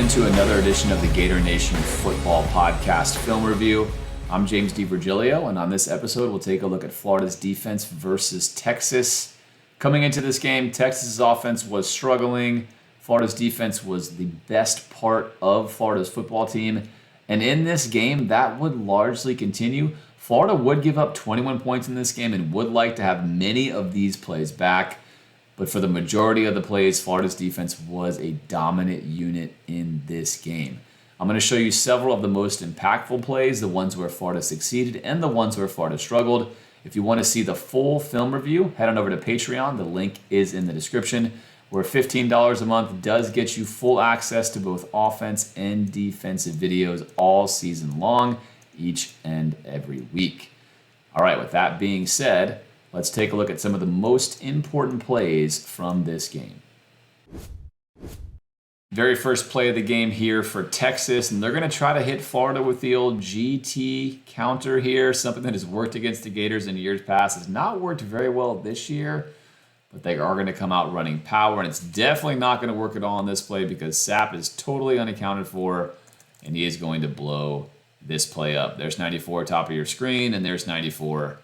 into another edition of the Gator Nation Football Podcast Film Review. I'm James DiVirgilio, and on this episode, we'll take a look at Florida's defense versus Texas. Coming into this game, Texas's offense was struggling. Florida's defense was the best part of Florida's football team. And in this game, that would largely continue. Florida would give up 21 points in this game and would like to have many of these plays back. But for the majority of the plays, Florida's defense was a dominant unit in this game. I'm going to show you several of the most impactful plays, the ones where Florida succeeded and the ones where Florida struggled. If you want to see the full film review, head on over to Patreon. The link is in the description, where $15 a month does get you full access to both offense and defensive videos all season long, each and every week. All right, with that being said, let's take a look at some of the most important plays from this game. Very first play of the game here for Texas, and they're going to try to hit Florida with the old GT counter here, something that has worked against the Gators in years past. Has not worked very well this year, but they are going to come out running power, and it's definitely not going to work at all on this play because Sapp is totally unaccounted for, and he is going to blow this play up. There's 94 top of your screen, and there's 94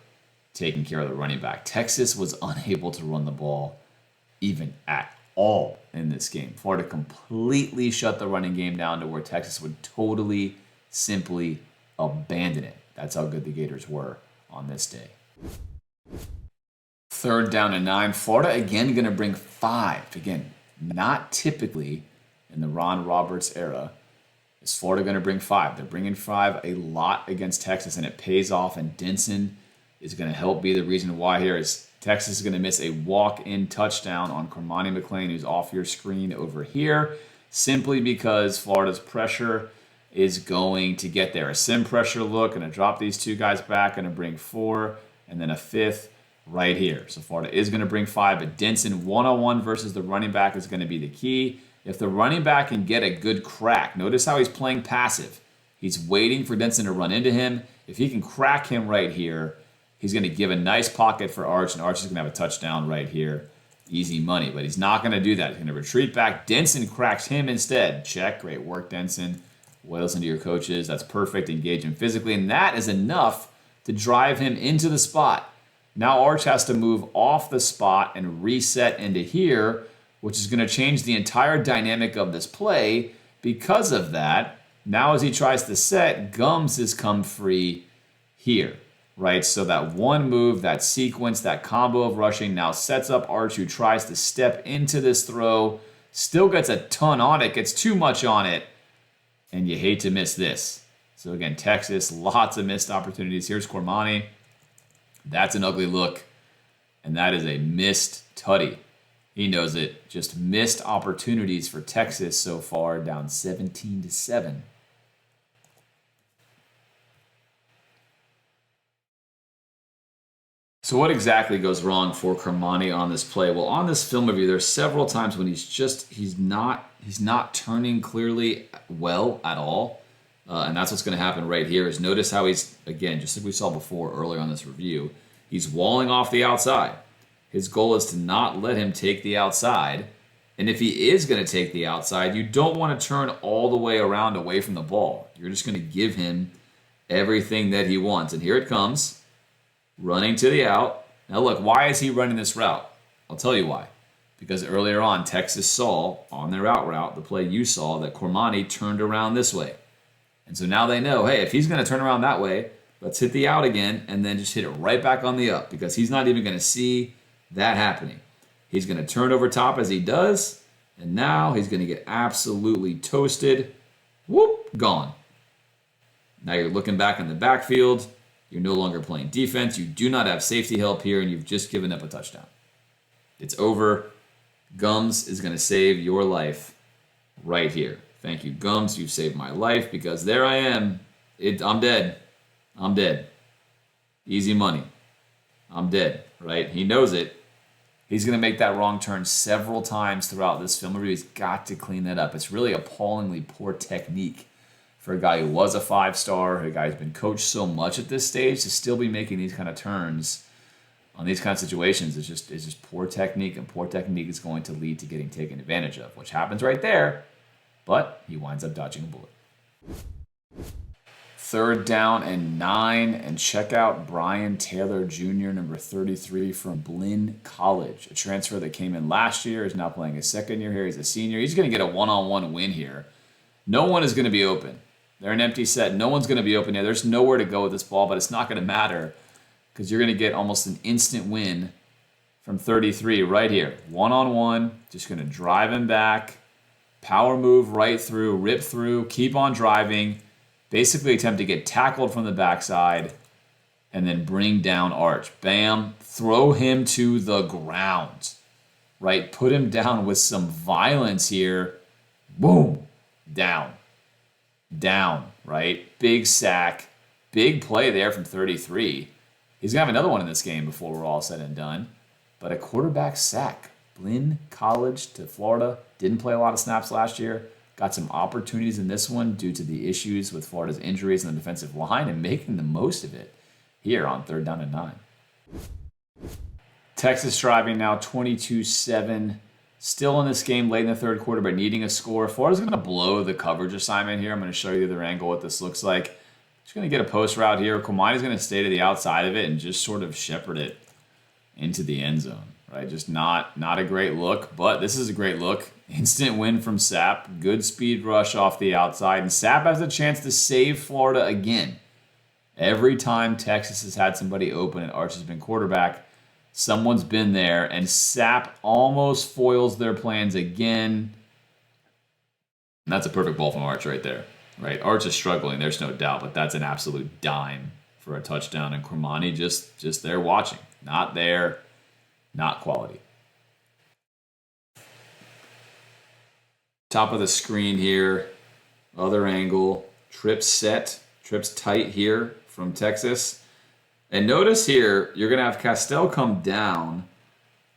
taking care of the running back. Texas was unable to run the ball even at all in this game. Florida completely shut the running game down to where Texas would totally, simply abandon it. That's how good the Gators were on this day. 3rd down and 9. Florida again going to bring 5. Again, not typically in the Ron Roberts era is Florida going to bring 5. They're bringing 5 a lot against Texas, and it pays off, and Denson is going to help be the reason why here is Texas is going to miss a walk-in touchdown on Cormani McClain, who's off your screen over here, simply because Florida's pressure is going to get there. A sim pressure look, going to drop these two guys back, going to bring 4, and then a 5th right here. So Florida is going to bring 5, but Denson one-on-one versus the running back is going to be the key. If the running back can get a good crack, notice how he's playing passive. He's waiting for Denson to run into him. If he can crack him right here, he's going to give a nice pocket for Arch, and Arch is going to have a touchdown right here. Easy money, but he's not going to do that. He's going to retreat back. Denson cracks him instead. Check. Great work, Denson. Well, listen to your coaches. That's perfect. Engage him physically, and that is enough to drive him into the spot. Now Arch has to move off the spot and reset into here, which is going to change the entire dynamic of this play. Because of that, now as he tries to set, Gums has come free here. Right, so that one move, that sequence, that combo of rushing now sets up Arch, who tries to step into this throw, still gets a ton on it, gets too much on it, and you hate to miss this. So again, Texas, lots of missed opportunities. Here's Cormani. That's an ugly look, and that is a missed tutty. He knows it. Just missed opportunities for Texas so far, down 17-7. So what exactly goes wrong for Cormani on this play? Well, on this film review, there's several times when he's not turning clearly well at all. And that's what's going to happen right here is notice how he's, again, just like we saw before earlier on this review, he's walling off the outside. His goal is to not let him take the outside. And if he is going to take the outside, you don't want to turn all the way around away from the ball. You're just going to give him everything that he wants. And here it comes. Running to the out. Now look, why is he running this route? I'll tell you why. Because earlier on, Texas saw on their out route, the play you saw, that Cormani turned around this way. And so now they know, hey, if he's going to turn around that way, let's hit the out again and then just hit it right back on the up because he's not even going to see that happening. He's going to turn over top as he does, and now he's going to get absolutely toasted. Whoop, gone. Now you're looking back in the backfield. You're no longer playing defense. You do not have safety help here, and you've just given up a touchdown. It's over. Gums is going to save your life right here. Thank you, Gums. You've saved my life because there I am. I'm dead. I'm dead. Easy money. I'm dead, right? He knows it. He's going to make that wrong turn several times throughout this film review. He's got to clean that up. It's really appallingly poor technique for a guy who was a 5-star, a guy who's been coached so much at this stage, to still be making these kind of turns on these kind of situations. It's just poor technique, and poor technique is going to lead to getting taken advantage of, which happens right there. but he winds up dodging a bullet. 3rd down and 9, and check out Brian Taylor Jr., number 33 from Blinn College. A transfer that came in last year, is now playing his 2nd year here. He's a senior. He's going to get a one-on-one win here. No one is going to be open. They're an empty set. No one's going to be open here. There's nowhere to go with this ball, but it's not going to matter because you're going to get almost an instant win from 33 right here. One-on-one, just going to drive him back, power move right through, rip through, keep on driving, basically attempt to get tackled from the backside, and then bring down Arch. Bam, throw him to the ground, right? Put him down with some violence here. Boom, down, right? Big sack, big play there from 33. He's going to have another one in this game before we're all said and done. But a quarterback sack. Blinn College to Florida. Didn't play a lot of snaps last year. Got some opportunities in this one due to the issues with Florida's injuries in the defensive line and making the most of it here on 3rd down and 9. Texas driving now 22-7. Still in this game late in the 3rd quarter, but needing a score. Florida's going to blow the coverage assignment here. I'm going to show you the other angle what this looks like. Just going to get a post route here. Kwamani's going to stay to the outside of it and just sort of shepherd it into the end zone, right? Just not a great look, but this is a great look. Instant win from Sapp. Good speed rush off the outside, and Sapp has a chance to save Florida again. Every time Texas has had somebody open and Arch has been quarterback, someone's been there, and Sapp almost foils their plans again. And that's a perfect ball from Arch right there, right? Arch is struggling, there's no doubt, but that's an absolute dime for a touchdown, and Kwamani just there watching. Not there, not quality. Top of the screen here, other angle, trips set, trips tight here from Texas. And notice here, you're going to have Castell come down,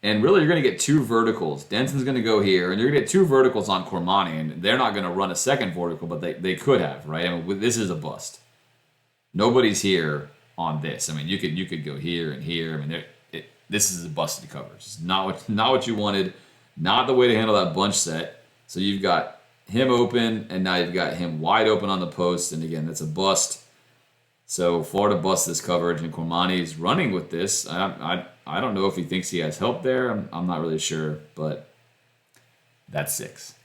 and really you're going to get 2 verticals. Denson's going to go here, and you're going to get 2 verticals on Kwamani, and they're not going to run a second vertical, but they could have, right? I mean, this is a bust. Nobody's here on this. I mean, you could go here and here. I mean, this is a busted coverage. It's not what you wanted. Not the way to handle that bunch set. So you've got him open, and now you've got him wide open on the post. And again, that's a bust. So Florida busts this coverage, and Kwamani's running with this. I don't know if he thinks he has help there. I'm not really sure, but that's 6.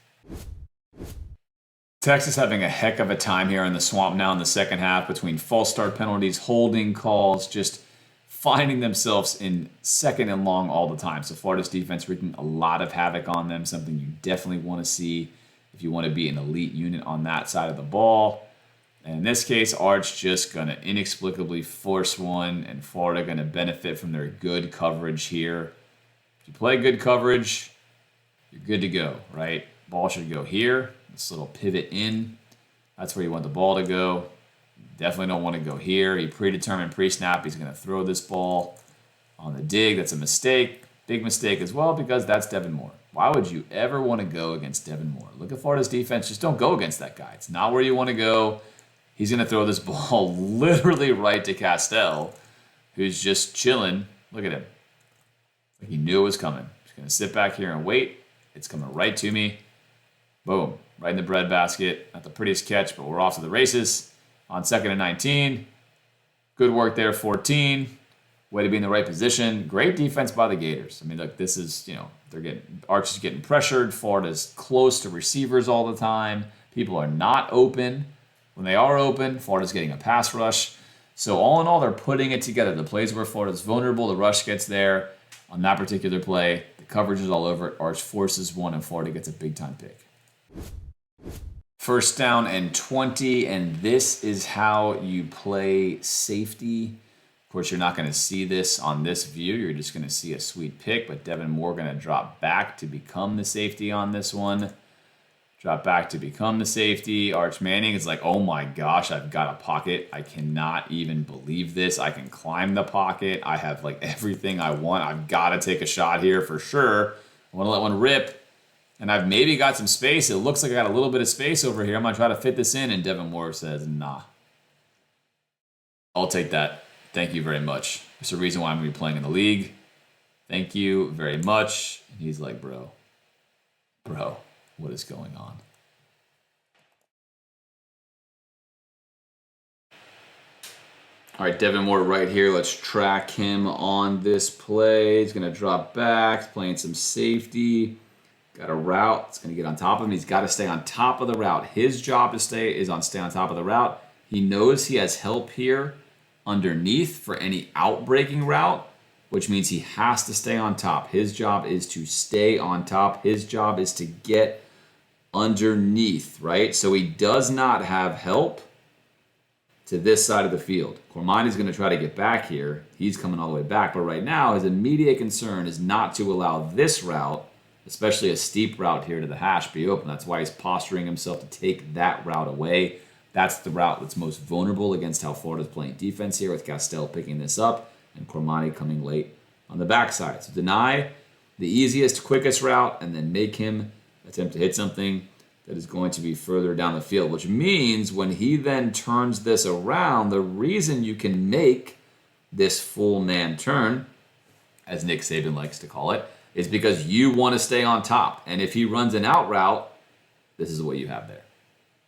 Texas having a heck of a time here in the swamp now in the second half between false start penalties, holding calls, just finding themselves in 2nd and long all the time. So Florida's defense wreaking a lot of havoc on them, something you definitely want to see if you want to be an elite unit on that side of the ball. And in this case, Arch just going to inexplicably force one, and Florida going to benefit from their good coverage here. If you play good coverage, you're good to go, right? Ball should go here. This little pivot in, that's where you want the ball to go. Definitely don't want to go here. He predetermined pre-snap. He's going to throw this ball on the dig. That's a mistake. Big mistake as well because that's Devin Moore. Why would you ever want to go against Devin Moore? Look at Florida's defense. Just don't go against that guy. It's not where you want to go. He's going to throw this ball literally right to Castell, who's just chilling. Look at him. Like he knew it was coming. He's going to sit back here and wait. It's coming right to me. Boom. Right in the breadbasket. Not the prettiest catch, but we're off to the races on 2nd and 19. Good work there, 14. Way to be in the right position. Great defense by the Gators. I mean, look, this is, Arch is getting pressured. Florida's close to receivers all the time. People are not open. When they are open, Florida's getting a pass rush. So all in all, they're putting it together. The plays where Florida's vulnerable, the rush gets there. On that particular play, the coverage is all over it. Arch forces one, and Florida gets a big-time pick. 1st down and 20, and this is how you play safety. Of course, you're not going to see this on this view. You're just going to see a sweet pick, but Devin Moore going to drop back to become the safety on this one. Drop back to become the safety. Arch Manning is like, oh my gosh, I've got a pocket. I cannot even believe this. I can climb the pocket. I have like everything I want. I've got to take a shot here for sure. I want to let one rip. And I've maybe got some space. It looks like I got a little bit of space over here. I'm going to try to fit this in. And Devin Moore says, nah. I'll take that. Thank you very much. There's a reason why I'm going to be playing in the league. Thank you very much. And he's like, bro, what is going on? All right, Devin Moore right here. Let's track him on this play. He's going to drop back. He's playing some safety. Got a route. It's going to get on top of him. He's got to stay on top of the route. His job to stay on top of the route. He knows he has help here underneath for any outbreaking route, which means he has to stay on top. His job is to stay on top. His job is to get underneath, right? So he does not have help to this side of the field. Cormani's going to try to get back here. He's coming all the way back. But right now, his immediate concern is not to allow this route, especially a steep route here to the hash, be open. That's why he's posturing himself to take that route away. That's the route that's most vulnerable against how Florida's playing defense here, with Castell picking this up and Cormani coming late on the backside. So deny the easiest, quickest route, and then make him attempt to hit something that is going to be further down the field, which means when he then turns this around, the reason you can make this full man turn, as Nick Saban likes to call it, is because you want to stay on top. And if he runs an out route, this is what you have there.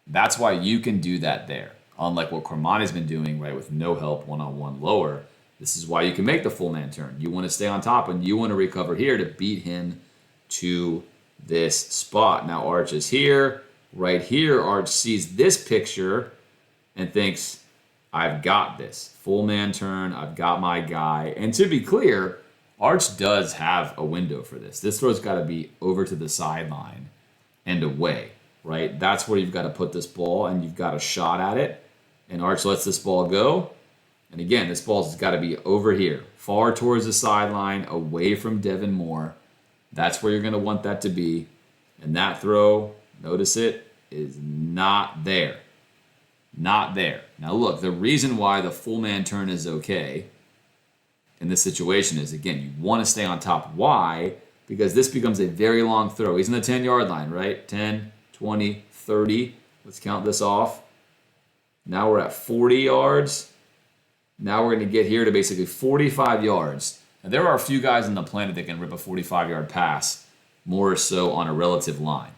That's why you can do that there. Unlike what Cormani's been doing, right, with no help, one-on-one lower, this is why you can make the full man turn. You want to stay on top, and you want to recover here to beat him to this spot. Now Arch is here. Right here, Arch sees this picture and thinks, I've got this. Full man turn, I've got my guy. And to be clear, Arch does have a window for this. This throw's got to be over to the sideline and away, right? That's where you've got to put this ball, and you've got a shot at it. And Arch lets this ball go. And again, this ball's got to be over here, far towards the sideline, away from Devin Moore. That's where you're going to want that to be. And that throw, notice it, is not there. Not there. Now look, the reason why the full man turn is okay in this situation is, again, you want to stay on top. Why? Because this becomes a very long throw. He's in the 10-yard line, right? 10, 20, 30. Let's count this off. Now we're at 40 yards. Now we're going to get here to basically 45 yards. Now, there are a few guys on the planet that can rip a 45-yard pass, more so on a relative line.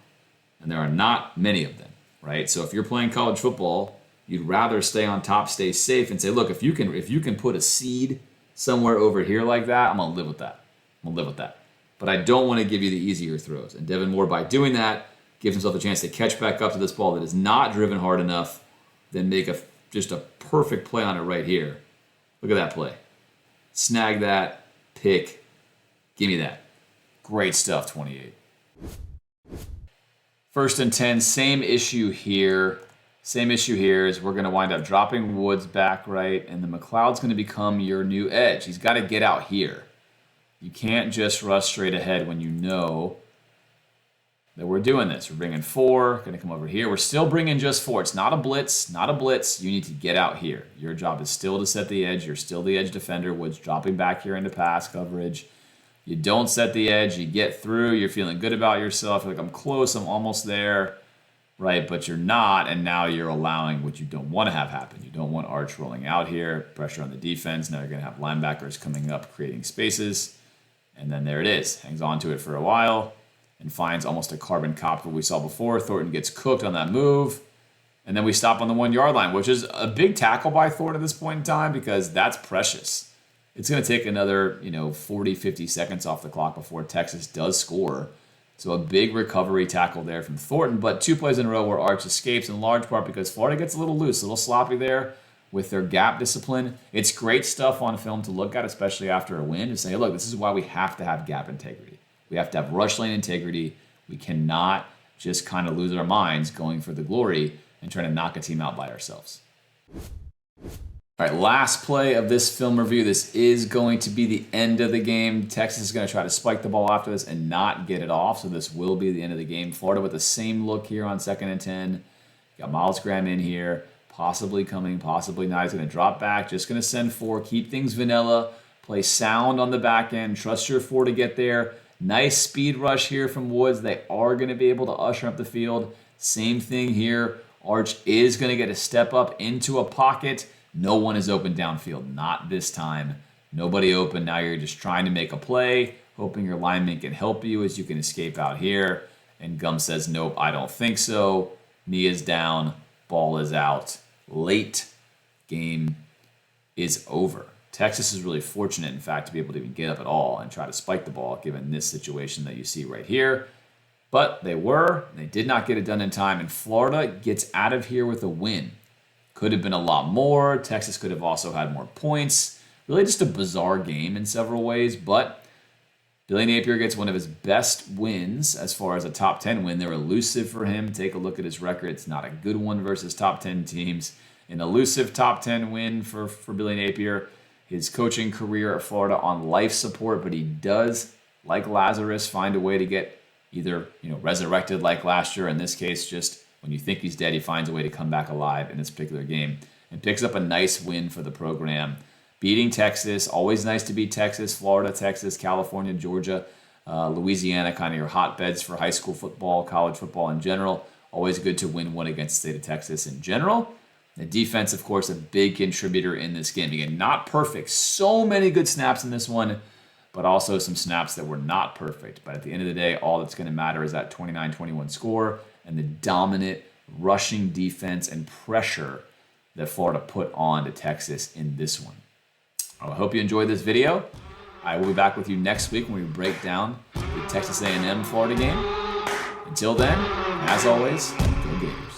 And there are not many of them, right? So if you're playing college football, you'd rather stay on top, stay safe, and say, look, if you can put a seed somewhere over here like that, I'm going to live with that. I'm going to live with that. But I don't want to give you the easier throws. And Devin Moore, by doing that, gives himself a chance to catch back up to this ball that is not driven hard enough, then make just a perfect play on it right here. Look at that play. Snag that, pick, give me that. Great stuff, 28. 1st and 10, same issue here. Same issue here is we're going to wind up dropping Woods back, right? And the McLeod's going to become your new edge. He's got to get out here. You can't just rush straight ahead when you know that we're doing this. We're bringing 4, going to come over here. We're still bringing just 4. It's not a blitz, not a blitz. You need to get out here. Your job is still to set the edge. You're still the edge defender. Woods dropping back here into pass coverage. You don't set the edge. You get through. You're feeling good about yourself. You're like, I'm close. I'm almost there, right? But you're not, and now you're allowing what you don't want to have happen. You don't want Arch rolling out here, pressure on the defense. Now you're going to have linebackers coming up, creating spaces. And then there it is. Hangs on to it for a while and finds almost a carbon copy we saw before. Thornton gets cooked on that move. And then we stop on the 1-yard line, which is a big tackle by Thornton at this point in time because that's precious. It's going to take another 40, 50 seconds off the clock before Texas does score. So a big recovery tackle there from Thornton, but 2 plays in a row where Arch escapes in large part because Florida gets a little loose, a little sloppy there with their gap discipline. It's great stuff on film to look at, especially after a win, to say, look, this is why we have to have gap integrity. We have to have rush lane integrity. We cannot just kind of lose our minds going for the glory and trying to knock a team out by ourselves. All right, last play of this film review. This is going to be the end of the game. Texas is going to try to spike the ball after this and not get it off, so this will be the end of the game. Florida with the same look here on 2nd and 10. Got Miles Graham in here, possibly coming, possibly not. He's going to drop back, just going to send 4, keep things vanilla, play sound on the back end, trust your 4 to get there. Nice speed rush here from Woods. They are going to be able to usher up the field. Same thing here. Arch is going to get a step up into a pocket. No one is open downfield. Not this time. Nobody open. Now you're just trying to make a play, hoping your lineman can help you as you can escape out here. And Gum says, nope, I don't think so. Knee is down. Ball is out. Late game is over. Texas is really fortunate, in fact, to be able to even get up at all and try to spike the ball, given this situation that you see right here. But they did not get it done in time, and Florida gets out of here with a win. Could have been a lot more. Texas could have also had more points. Really just a bizarre game in several ways, but Billy Napier gets one of his best wins as far as a top 10 win. They're elusive for him. Take a look at his record. It's not a good one versus top 10 teams. An elusive top 10 win for Billy Napier. His coaching career at Florida on life support, but he does, like Lazarus, find a way to get either resurrected like last year. In this case, just when you think he's dead, he finds a way to come back alive in this particular game and picks up a nice win for the program. Beating Texas, always nice to beat Texas, Florida, Texas, California, Georgia, Louisiana, kind of your hotbeds for high school football, college football in general. Always good to win one against the state of Texas in general. The defense, of course, a big contributor in this game. Again, not perfect. So many good snaps in this one, but also some snaps that were not perfect. But at the end of the day, all that's going to matter is that 29-21 score and the dominant rushing defense and pressure that Florida put on to Texas in this one. I hope you enjoyed this video. I will be back with you next week when we break down the Texas A&M Florida game. Until then, as always, go Gators.